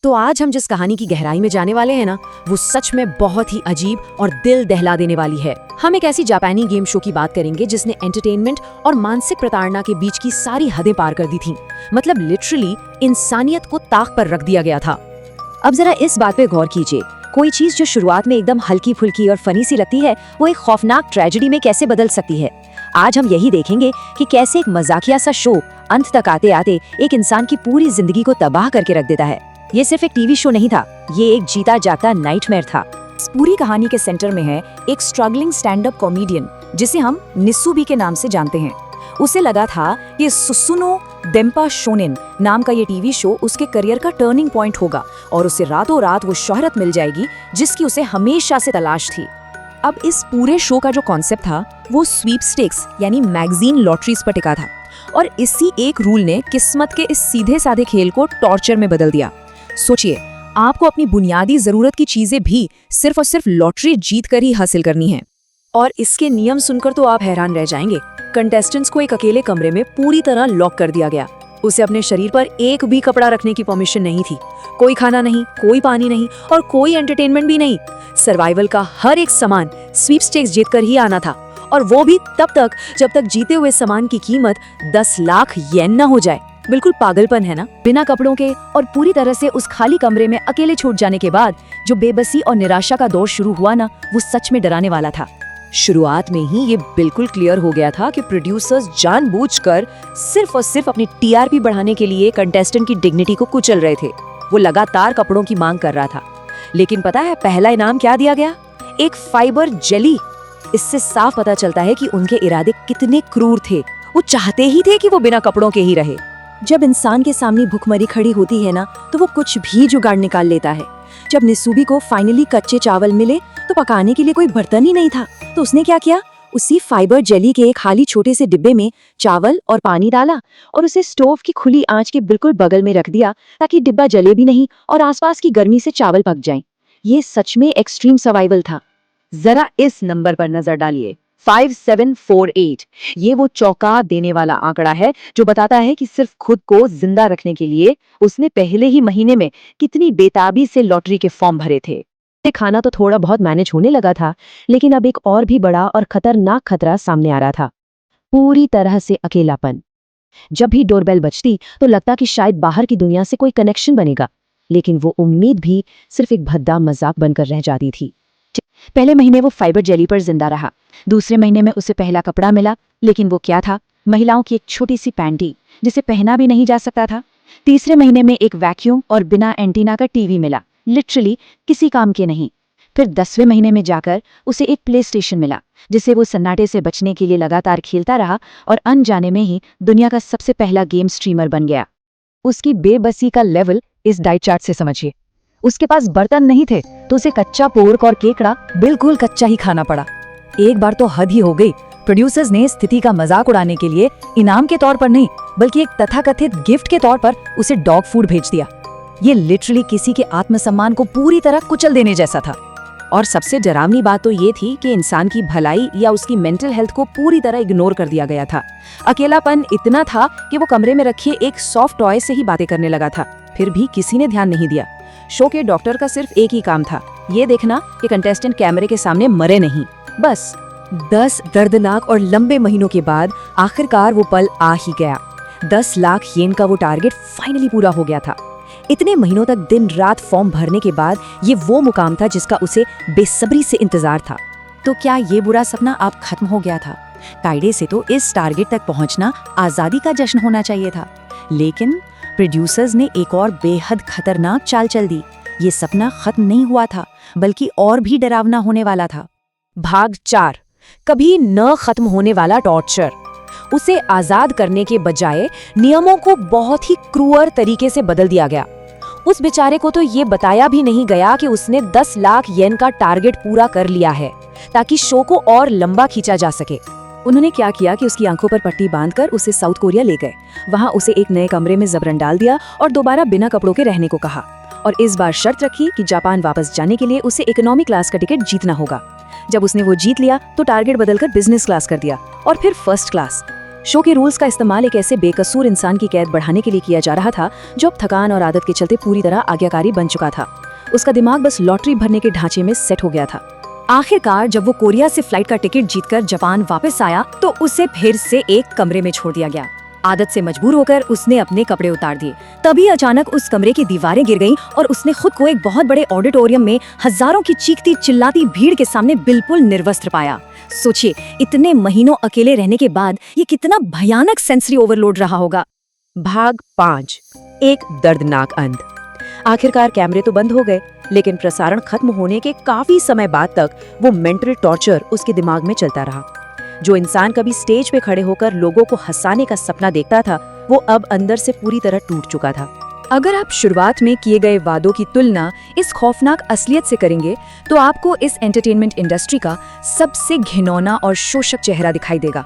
तो आज हम जिस कहानी की गहराई में जाने वाले हैं ना, वो सच में बहुत ही अजीब और दिल दहला देने वाली है। हम एक ऐसी जापानी गेम शो की बात करेंगे जिसने एंटरटेनमेंट और मानसिक प्रताड़ना के बीच की सारी हदें पार कर दी थी। मतलब लिटरली इंसानियत को ताक पर रख दिया गया था। अब जरा इस बात पे गौर कीजिए, कोई चीज जो शुरुआत में एकदम हल्की फुल्की और फनी सी लगती है, वो एक खौफनाक ट्रेजेडी में कैसे बदल सकती है। आज हम यही देखेंगे कि कैसे एक मजाकिया सा शो अंत तक आते आते एक इंसान की पूरी जिंदगी को तबाह करके रख देता है। ये सिर्फ एक टीवी शो नहीं था, ये एक जीता जागता नाइटमेयर था। इस पूरी कहानी के सेंटर में है एक स्ट्रगलिंग स्टैंड अप कॉमेडियन जिसे हम निस्सुबी के नाम से जानते हैं। उसे लगा था कि सुसुनो देम्पा शोनेन नाम का ये टीवी शो उसके करियर का टर्निंग पॉइंट होगा और उसे रातों रात वो शोहरत मिल जाएगी जिसकी उसे हमेशा से तलाश थी। अब इस पूरे शो का जो कॉन्सेप्ट था वो स्वीपस्टेक्स यानी मैगजीन लॉटरीज पर टिका था और इसी एक रूल ने किस्मत के इस सीधे साधे खेल को टॉर्चर में बदल दिया। सोचिए, आपको अपनी बुनियादी जरूरत की चीजें भी सिर्फ और सिर्फ लॉटरी जीत कर ही हासिल करनी है। और इसके नियम सुनकर तो आप हैरान रह जाएंगे। कंटेस्टेंट्स को एक अकेले कमरे में पूरी तरह लॉक कर दिया गया। उसे अपने शरीर पर एक भी कपड़ा रखने की परमिशन नहीं थी। कोई खाना नहीं, कोई पानी नहीं और कोई एंटरटेनमेंट भी नहीं। सर्वाइवल का हर एक सामान स्वीपस्टेक्स जीतकर ही आना था, और वो भी तब तक जब तक जीते हुए सामान की कीमत 10 लाख येन न हो जाए। बिल्कुल पागलपन है ना। बिना कपड़ों के और पूरी तरह से उस खाली कमरे में अकेले छूट जाने के बाद जो बेबसी और निराशा का दौर शुरू हुआ ना, वो सच में डराने वाला था। शुरुआत में ही ये बिल्कुल क्लियर हो गया था कि प्रोड्यूसर्स जानबूझकर सिर्फ और सिर्फ अपनी टीआरपी बढ़ाने के लिए कंटेस्टेंट की डिग्निटी को कुचल रहे थे। वो लगातार कपड़ों की मांग कर रहा था, लेकिन पता है पहला इनाम क्या दिया गया? एक फाइबर जेली। इससे साफ पता चलता है कि उनके इरादे कितने क्रूर थे। वो चाहते ही थे कि वो बिना कपड़ों के ही रहे। जब इंसान के सामने भूखमरी खड़ी होती है ना, तो वो कुछ भी जुगाड़ निकाल लेता है। जब निस्सुबी को फाइनली कच्चे चावल मिले तो पकाने के लिए कोई बर्तन ही नहीं था, तो उसने क्या किया? उसी फाइबर जेली के एक खाली छोटे से डिब्बे में चावल और पानी डाला और उसे स्टोव की खुली आंच के बिल्कुल बगल में रख दिया ताकि डिब्बा जले भी नहीं और आसपास की गर्मी से चावल पक जाएं। ये सच में एक्सट्रीम सर्वाइवल था। जरा इस नंबर पर नजर डालिए, 5748। ये वो चौंका देने वाला आंकड़ा है जो बताता है कि सिर्फ खुद को जिंदा रखने के लिए उसने पहले ही महीने में कितनी बेताबी से लॉटरी के फॉर्म भरे थे। खाना तो थोड़ा बहुत मैनेज होने लगा था, लेकिन अब एक और भी बड़ा और खतरनाक खतरा सामने आ रहा था। पूरी तरह से अकेलापन। जब भी डोरबेल बजती तो लगता कि शायद बाहर की दुनिया से कोई कनेक्शन बनेगा, लेकिन वो उम्मीद भी सिर्फ एक भद्दा मजाक बनकर रह जाती थी। पहले महीने वो फाइबर जेली पर जिंदा रहा। दूसरे महीने में उसे पहला कपड़ा मिला, लेकिन वो क्या था? महिलाओं की एक छोटी सी पैंटी जिसे पहना भी नहीं जा सकता था। तीसरे महीने में एक वैक्यूम और बिना एंटीना का टीवी मिला, लिटरली किसी काम के नहीं। फिर 10वें महीने में जाकर उसे एक प्ले स्टेशन मिला जिसे वो सन्नाटे से बचने के लिए लगातार खेलता रहा और अनजाने में ही दुनिया का सबसे पहला गेम स्ट्रीमर बन गया। उसकी बेबसी का लेवल इस डाइट चार्ट से समझिए। उसके पास बर्तन नहीं थे तो उसे कच्चा पोर्क और केकड़ा बिल्कुल कच्चा ही खाना पड़ा। एक बार तो हद ही हो गई। प्रोड्यूसर्स ने स्थिति का मजाक उड़ाने के लिए इनाम के तौर पर नहीं बल्कि एक तथाकथित गिफ्ट के तौर पर उसे डॉग फूड भेज दिया। ये लिटरली किसी के आत्मसम्मान को पूरी तरह कुचल देने जैसा था। और सबसे डरावनी बात तो ये थी कि इंसान की भलाई या उसकी मेंटल हेल्थ को पूरी तरह इग्नोर कर दिया गया था। अकेलापन इतना था कि वो कमरे में रखे एक सॉफ्ट टॉय से ही बातें करने लगा था, फिर भी किसी ने ध्यान नहीं दिया। शो के डॉक्टर का सिर्फ एक ही काम था, ये देखना कि कंटेस्टेंट कैमरे के सामने मरे नहीं, बस। 10 दर्दनाक और लंबे महीनों के बाद आखिरकार वो पल आ ही गया। 10 लाख येन का वो टारगेट फाइनली पूरा हो गया था। इतने महीनों तक दिन रात फॉर्म भरने के बाद ये वो मुकाम था जिसका उसे बेसब्री से इंतजार था। तो क्या ये बुरा सपना अब खत्म हो गया था? कायदे से तो इस टारगेट तक पहुंचना आजादी का जश्न होना चाहिए था, लेकिन प्रोड्यूसर्स ने एक और बेहद खतरनाक चाल चल दी। ये सपना खत्म नहीं हुआ था, बल्कि और भी डरावना होने वाला था। भाग 4, कभी न खत्म होने वाला टॉर्चर। उसे आजाद करने के बजाय नियमों को बहुत ही क्रूर तरीके से बदल दिया गया। उस बेचारे को तो ये बताया भी नहीं गया कि उसने 10 लाख येन का टारगेट पूरा कर लिया है ताकि शो को और लंबा खींचा जा सके। उन्होंने क्या किया कि उसकी आंखों पर पट्टी बांधकर उसे साउथ कोरिया ले गए। वहां उसे एक नए कमरे में जबरन डाल दिया और दोबारा बिना कपड़ों के रहने को कहा, और इस बार शर्त रखी कि जापान वापस जाने के लिए उसे इकोनॉमी क्लास का टिकट जीतना होगा। जब उसने वो जीत लिया तो टारगेट बदलकर बिजनेस क्लास कर दिया और फिर फर्स्ट क्लास। शो के रूल्स का इस्तेमाल एक ऐसे बेकसूर इंसान की कैद बढ़ाने के लिए किया जा रहा था जो अब थकान और आदत के चलते पूरी तरह आज्ञाकारी बन चुका था। उसका दिमाग बस लॉटरी भरने के ढांचे में सेट हो गया था। आखिरकार जब वो कोरिया से फ्लाइट का टिकट जीतकर जापान वापस आया तो उसे फिर से एक कमरे में छोड़ दिया गया। आदत से मजबूर होकर उसने अपने कपड़े उतार दिए। तभी अचानक उस कमरे की दीवारें गिर गईं और उसने खुद को एक बहुत बड़े ऑडिटोरियम में हजारों की चीखती चिल्लाती भीड़ के सामने बिल्कुल निर्वस्त्र पाया। सोचिए, इतने महीनों अकेले रहने के बाद ये कितना भयानक सेंसरी ओवरलोड रहा होगा। भाग 5, एक दर्दनाक अंत। आखिरकार कैमरे तो बंद हो गए, लेकिन प्रसारण खत्म होने के काफी समय बाद तक वो मेंटल टॉर्चर उसके दिमाग में चलता रहा। जो इंसान कभी स्टेज पे खड़े होकर लोगों को हंसाने का सपना देखता था, वो अब अंदर से पूरी तरह टूट चुका था। अगर आप शुरुआत में किए गए वादों की तुलना इस खौफनाक असलियत से करेंगे तो आपको इस एंटरटेनमेंट इंडस्ट्री का सबसे घिनौना और शोषक चेहरा दिखाई देगा।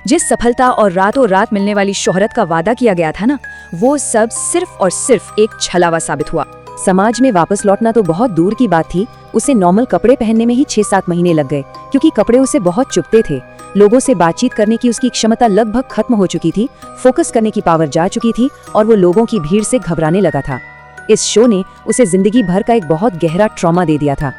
जिस सफलता और रातों रात मिलने वाली शोहरत का वादा किया गया था ना, वो सब सिर्फ और सिर्फ एक छलावा साबित हुआ। समाज में वापस लौटना तो बहुत दूर की बात थी, उसे नॉर्मल कपड़े पहनने में ही 6-7 महीने लग गए, क्योंकि कपड़े उसे बहुत चुभते थे। लोगों से बातचीत करने की उसकी क्षमता लगभग खत्म हो चुकी थी, फोकस करने की पावर जा चुकी थी और वो लोगों की भीड़ से घबराने लगा था। इस शो ने उसे जिंदगी भर का एक बहुत गहरा ट्रॉमा दे दिया था।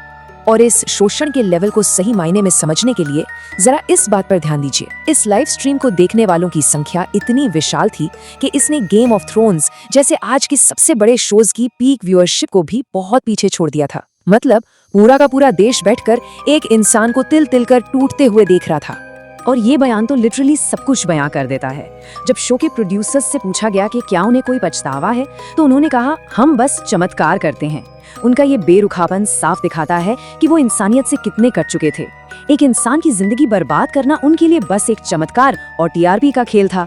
और इस शोषण के लेवल को सही मायने में समझने के लिए जरा इस बात पर ध्यान दीजिए। इस लाइव स्ट्रीम को देखने वालों की संख्या इतनी विशाल थी कि इसने गेम ऑफ थ्रोन्स जैसे आज के सबसे बड़े शोज की पीक व्यूअरशिप को भी बहुत पीछे छोड़ दिया था। मतलब पूरा का पूरा देश बैठकर एक इंसान को तिल तिल कर टूटते हुए देख रहा था। और ये बयान तो लिटरली सब कुछ बयां कर देता है। जब शो के प्रोड्यूसर्स से पूछा गया कि क्या उन्हें कोई पछतावा है, तो उन्होंने कहा, हम बस चमत्कार करते हैं। उनका ये बेरुखापन साफ दिखाता है कि वो इंसानियत से कितने कट चुके थे। एक इंसान की जिंदगी बर्बाद करना उनके लिए बस एक चमत्कार और टीआरपी का खेल था।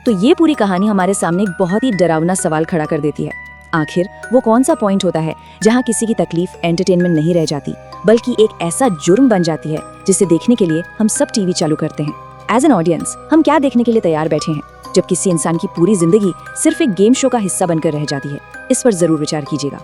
तो ये पूरी कहानी हमारे सामने एक बहुत ही डरावना सवाल खड़ा कर देती है। आखिर वो कौन सा पॉइंट होता है जहाँ किसी की तकलीफ एंटरटेनमेंट नहीं रह जाती, बल्कि एक ऐसा जुर्म बन जाती है जिसे देखने के लिए हम सब टीवी चालू करते हैं। एज एन ऑडियंस हम क्या देखने के लिए तैयार बैठे हैं जब किसी इंसान की पूरी जिंदगी सिर्फ एक गेम शो का हिस्सा बनकर रह जाती है। इस पर जरूर विचार कीजिएगा।